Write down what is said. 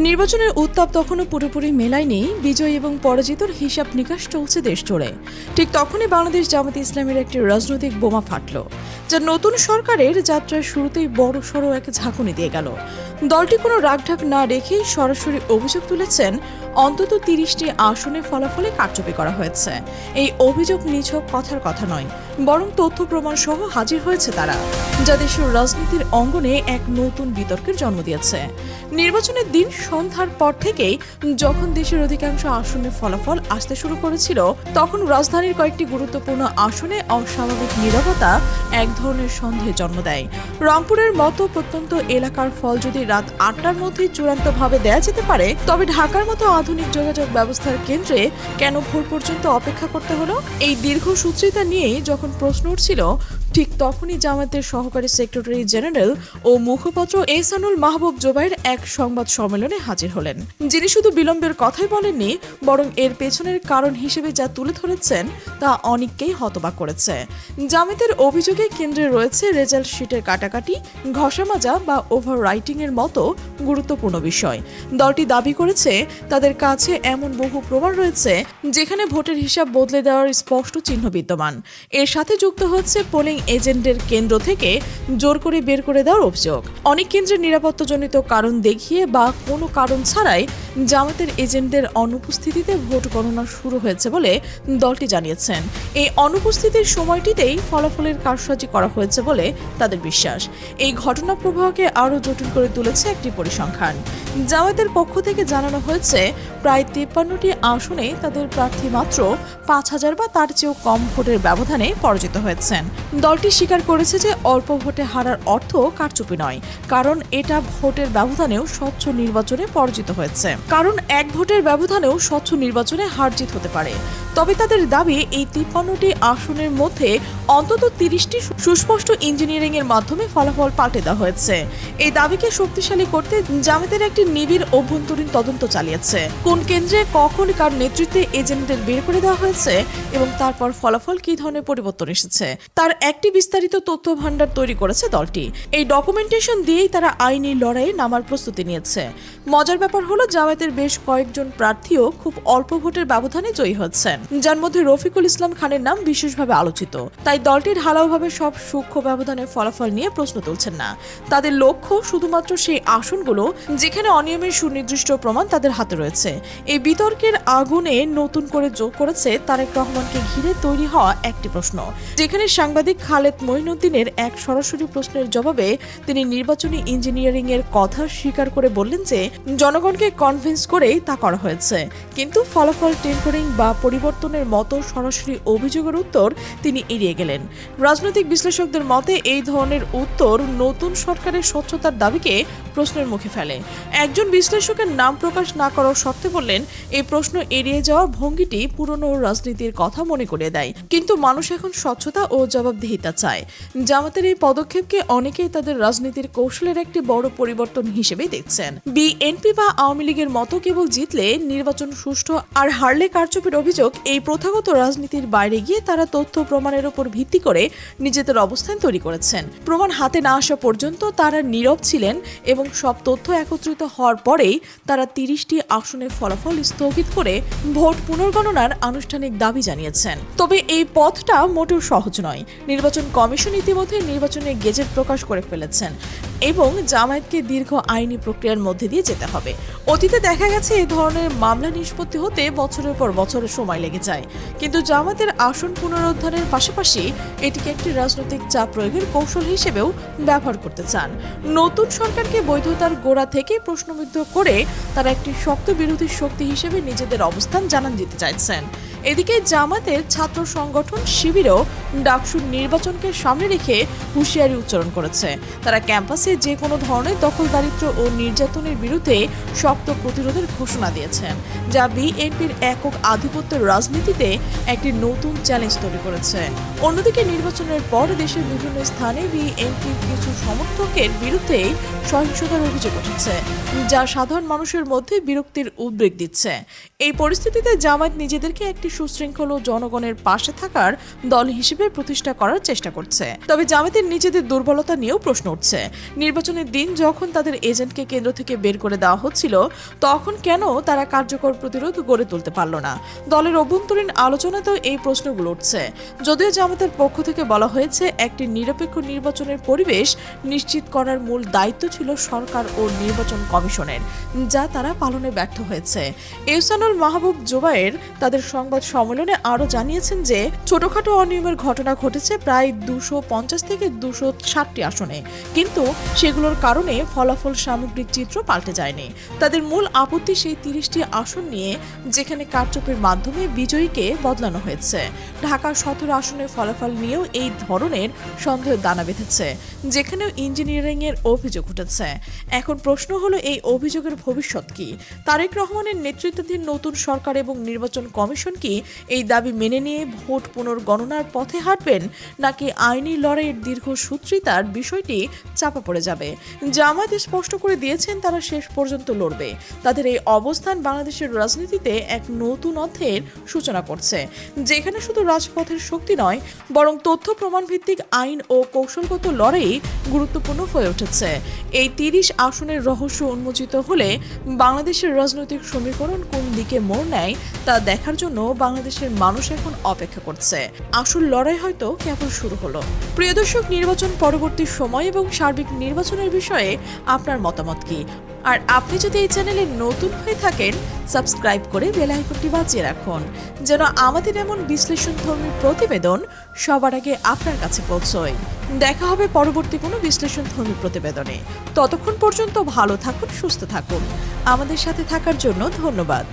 নির্বাচনের উত্তাপ তখনও পুরোপুরি মেলায়নি। বিজয়ী এবং পরাজিতর হিসাব নিকাশ চলছে দেশ জুড়ে। ঠিক তখনই বাংলাদেশ জামাতে ইসলামের একটি রাজনৈতিক বোমা ফাটল, যা নতুন সরকারের যাত্রার শুরুতেই বড়সড় এক ঝাঁকুনি দিয়ে গেল। দলটি কোনো রাগঢাক না রেখেই সরাসরি অভিযোগ তুলেছেন অন্তত ৩০টি আসনে ফলাফলে কারচুপি করা হয়েছে। এই অভিযোগ নিছক কথার কথা নয়, বরং তথ্য প্রমাণ সহ হাজির হয়েছে তারা, যা দেশের রাজনীতির অঙ্গনে এক নতুন বিতর্কের জন্ম দিয়েছে। নির্বাচনের দিন সন্ধ্যার পর থেকেই যখন দেশের অধিকাংশ আসনের ফলাফল আসতে শুরু করেছিল, তখন রাজধানীর কয়েকটি গুরুত্বপূর্ণ আসনে অস্বাভাবিক নীরবতা এক ধরনের সন্দেহের জন্ম দেয়। রংপুরের মতো প্রত্যন্ত এলাকার ফল যদি রাত ৮টার মধ্যেই চূড়ান্তভাবে দেয়া যেতে পারে, তবে ঢাকার মতো আধুনিক যোগাযোগ ব্যবস্থার কেন্দ্রে কেন ভোর পর্যন্ত অপেক্ষা করতে হলো? এই দীর্ঘ সূত্রিতা নিয়েই যখন প্রশ্ন উঠছিল, ঠিক তখনই জামায়াতের সহকারী সেক্রেটারি জেনারেল ও মুখপাত্র এহসানুল মাহবুব জোবায়ের এক সংবাদ সম্মেলনে হাজির হলেন। যিনি শুধু বিলম্বের কথাই বলেননি, বরং এর পেছনের কারণ হিসেবে যা তুলে ধরেছেন তা অনেককেই হতবাক করেছে। জামায়াতের অভিযোগে কেন্দ্রে রয়েছে রেজাল্ট শিটের কাটাকাটি, ঘষামাজা বা ওভার রাইটিং এর মতো গুরুত্বপূর্ণ বিষয়। দলটি দাবি করেছে তাদের কাছে এমন বহু প্রমাণ রয়েছে যেখানে ভোটের হিসাব বদলে দেওয়ার স্পষ্ট চিহ্ন বিদ্যমান। এর সাথে যুক্ত হচ্ছে পোলিং এজেন্টের কেন্দ্র থেকে জোর করে বের করে দেওয়ার অভিযোগ। অনেক কেন্দ্রের নিরাপত্তাজনিত কারণ দেখিয়ে বা কোনো কারণ ছাড়াই জামায়াতের এজেন্টদের অনুপস্থিতিতে ভোট গণনা শুরু হয়েছে বলে দলটি জানিয়েছেন। এই অনুপস্থিতির সময়টিতেই ফলাফলের কারসাজি করা হয়েছে বলে তাদের বিশ্বাস। এই ঘটনা প্রবাহকে আরও জটিল করে তুলেছে একটি পরিসংখ্যান। জামায়াতের পক্ষ থেকে জানানো হয়েছে প্রায় ৫৩টি আসনে তাদের প্রার্থী মাত্র ৫,০০০ বা তার চেয়েও কম ভোটের ব্যবধানে পরাজিত হয়েছেন। দলটি স্বীকার করেছে যে অল্প ভোটে হারার অর্থ কারচুপি নয়, কারণ এটা ভোটের ব্যবধানেও স্বচ্ছ নির্বাচনে পরাজিত হয়েছে। কারণ এক ভোটের ব্যবধানেও স্বচ্ছ নির্বাচনে হার জিত হতে পারে। তবে তাদের দাবি এই ৫৩টি আসনের মধ্যে অন্তত ৩০টি সুস্পষ্ট ইঞ্জিনিয়ারিং এর মাধ্যমে ফলাফল পাল্টে দেওয়া হয়েছে। এই দাবিকে শক্তিশালী করতে জামায়াতের একটি নিবিড় অভ্যন্তরীণ তদন্ত চালিয়েছে। কোন কেন্দ্রে কখন কার নেতৃত্বে এজেন্টদের বের করে দেওয়া হয়েছে এবং তারপর ফলাফল কী ধরনের পরিবর্তন এসেছে তার একটি বিস্তারিত তথ্য ভাণ্ডার তৈরি করেছে দলটি। এই ডকুমেন্টেশন দিয়েই তারা আইনি লড়াইয়ে নামার প্রস্তুতি নিয়েছে। মজার ব্যাপার হলো, জামায়াতের বেশ কয়েকজন প্রার্থীও খুব অল্প ভোটের ব্যবধানে জয়ী হচ্ছেন, যার মধ্যে রফিকুল ইসলাম খানের নাম বিশেষভাবে আলোচিত। তাই দলটি ঢালাওভাবে সব সূক্ষ্ম ব্যবধানের ফলাফল নিয়ে প্রশ্ন তুলছেন না। তাদের লক্ষ্য শুধুমাত্র সেই আসনগুলো যেখানে অনিয়মের সুনির্দিষ্ট প্রমাণ তাদের হাতে রয়েছে। এই বিতর্কের আগুনে নতুন করে যোগ করেছে তারেক রহমানকে ঘিরে তৈরি হওয়া একটি প্রশ্ন, যেখানে সাংবাদিক খালেদ মঈনুদ্দিনের এক সরাসরি প্রশ্নের জবাবে তিনি নির্বাচনী ইঞ্জিনিয়ারিং এর কথা স্বীকার করে বললেন যে জনগণকে কনভিন্স করেই তা করা হয়েছে, কিন্তু ফলাফল টেম্পারিং বা পরিবর্তনের মতো সরাসরি অভিযোগের উত্তর তিনি এড়িয়ে গেলেন। রাজনৈতিক বিশ্লেষকদের মতে এই ধরনের উত্তর নতুন সরকারের স্বচ্ছতার দাবিকে প্রশ্নের মুখে ফেলে। একজন বিশ্লেষকের নাম প্রকাশ না করার শর্তে বললেন, এই প্রশ্ন এড়িয়ে যাওয়ার ভঙ্গিটি পুরনো রাজনীতির কথা মনে করিয়ে দেয়, কিন্তু মানুষ এখন স্বচ্ছতা ও জবাবদিহিতা চায়। জামাতের এই পদক্ষেপকে অনেকেই তাদের রাজনীতির কৌশলের একটি বড় পরিবর্তন হিসেবেই দেখছেন। বিএনপি বা আওয়ামী লীগের মতো কেবল জিতলে নির্বাচন সুষ্ঠু আর হারলে কারচুপির অভিযোগ, এই প্রথাগত রাজনীতির বাইরে গিয়ে তারা তথ্য প্রমাণের উপর ভিত্তি করে নিজেদের অবস্থান তৈরি করেছেন। প্রমাণ হাতে না আসা পর্যন্ত তারা নীরব ছিলেন এবং সব তথ্য একত্রিত হওয়ার পরেই তারা ৩০টি আসনের ফলাফল স্থগিত করে ভোট পুনর্গণনার আনুষ্ঠানিক দাবি জানিয়েছেন। তবে এই পথটা মোটেও সহজ নয়। নির্বাচন কমিশন ইতিমধ্যে নির্বাচনের গেজেট প্রকাশ করে ফেলেছেন এবং জামায়াতকে দীর্ঘ আইনি প্রক্রিয়ার মধ্যে দিয়ে যেতে হবে। অতীতে দেখা গেছে এই ধরনের মামলা নিষ্পত্তি হতে বছরের পর বছর সময় লেগে যায়, কিন্তু জামায়াতের আসন পুনরুদ্ধারের পাশাপাশি এটিকে একটি রাজনৈতিক চাপ প্রয়োগের কৌশল হিসেবেও ব্যবহার করতে চান। নতুন সরকারকে বৈধতার গোড়া থেকে প্রশ্নবিদ্ধ করে তারা একটি শক্ত বিরোধী শক্তি হিসেবে নিজেদের অবস্থান জানান দিতে চাইছেন। এদিকে জামায়াতের ছাত্র সংগঠন শিবিরও ডাকসুর নির্বাচনকে সামনে রেখে হুঁশিয়ারি উচ্চারণ করেছে। তারা ক্যাম্পাসে যে কোনো ধরনের দখলদারিত্ব ও নির্যাতনের বিরুদ্ধে শক্ত প্রতিরোধের ঘোষণা দিয়েছেন, যা বিএনপির একক আধিপত্যের রাজনীতি রাজনীতিতে একটি নতুন চ্যালেঞ্জ তৈরি করেছে। অন্যদিকে নির্বাচনের পর দেশের বিভিন্ন স্থানে বিএনপির কিছু সমর্থকের বিরুদ্ধে সহিংসতার অভিযোগ উঠেছে, যা সাধারণ মানুষের মধ্যে বিরক্তির উদ্বেগ দিচ্ছে। এই পরিস্থিতিতে জামায়াত নিজেদেরকে একটি সুশৃঙ্খল ও জনগণের পাশে থাকার দল হিসেবে প্রতিষ্ঠা করার চেষ্টা করছে। তবে জামায়াতের নিজেদের দুর্বলতা নিয়েও প্রশ্ন উঠছে। নির্বাচনের দিন যখন তাদের এজেন্টকে কেন্দ্র থেকে বের করে দেওয়া হচ্ছিল, তখন কেন তারা কার্যকর প্রতিরোধ গড়ে তুলতে পারল না? দলের অভ্যন্তরীণ আলোচনাতেও এই প্রশ্নগুলো উঠছে। যদিও জামায়াতের পক্ষ থেকে বলা হয়েছে, একটি নিরপেক্ষ নির্বাচনের পরিবেশ নিশ্চিত করার মূল দায়িত্ব ছিল সরকার ও নির্বাচন কমিশনের, যা তারা পালনে ব্যর্থ হয়েছে। এহসানুল মাহবুব জোবায়ের তাদের সংবাদ সম্মেলনে আরও জানিয়েছেন যে ছোটখাটো অনিয়মের ঘটনা ঘটেছে প্রায় 250 থেকে 260টি আসনে, কিন্তু সেগুলোর কারণে ফলাফল সামগ্রিক চিত্র পাল্টে যায়নি। তাদের মূল আপত্তি সেই 30টি আসন নিয়ে, যেখানে কারচুপির মাধ্যমে বিজয়ীকে বদলানো হয়েছে। ঢাকা 17 আসনের ফলাফল নিয়েও এই ধরনের সন্দেহ দানা বেঁধেছে, যেখানেও ইঞ্জিনিয়ারিংয়ের অভিযোগ উঠেছে। এখন প্রশ্ন হলো, এই অভিযোগের ভবিষ্যৎ কি? তারেক রহমানের নেতৃত্বাধীন নতুন সরকার এবং নির্বাচন কমিশন কি এই দাবি মেনে নিয়ে ভোট পুনর্গণনার পথে হাঁটবেন, নাকি আইনি লড়াইয়ের দীর্ঘসূত্রিতার বিষয়টি চাপা পড়ে যাবে? জামায়াত স্পষ্ট করে দিয়েছেন তারা শেষ পর্যন্ত লড়বে। তাদের এই অবস্থান বাংলাদেশের রাজনীতিতে এক নতুন অধ্যায়ের সূচনা করছে, যেখানে শুধু রাজপথের শক্তি নয়, বরং তথ্য প্রমাণ ভিত্তিক আইন ও কৌশলগত লড়াই গুরুত্বপূর্ণ হয়ে উঠেছে। এই 30 আসনের রহস্য উন্মোচিত হলে বাংলাদেশের রাজনৈতিক সমীকরণ কোন দিকে মোড় নেয় তা দেখার জন্য বাংলাদেশের মানুষ এখন অপেক্ষা করছে। আসল লড়াই হয়তো কেবল শুরু হলো। প্রিয় দর্শক, নির্বাচন পরবর্তী সময় এবং সার্বিক নির্বাচনের বিষয়ে আপনার মতামত কি? আর আপনি যদি এই চ্যানেলে নতুন হয়ে থাকেন, সাবস্ক্রাইব করে বেল আইকনটি বাজিয়ে রাখুন, যেন আমাদের এমন বিশ্লেষণধর্মী প্রতিবেদন সবার আগে আপনার কাছে পৌঁছয়। দেখা হবে পরবর্তী কোনো বিশ্লেষণধর্মী প্রতিবেদনে। ততক্ষণ পর্যন্ত ভালো থাকুন, সুস্থ থাকুন। আমাদের সাথে থাকার জন্য ধন্যবাদ।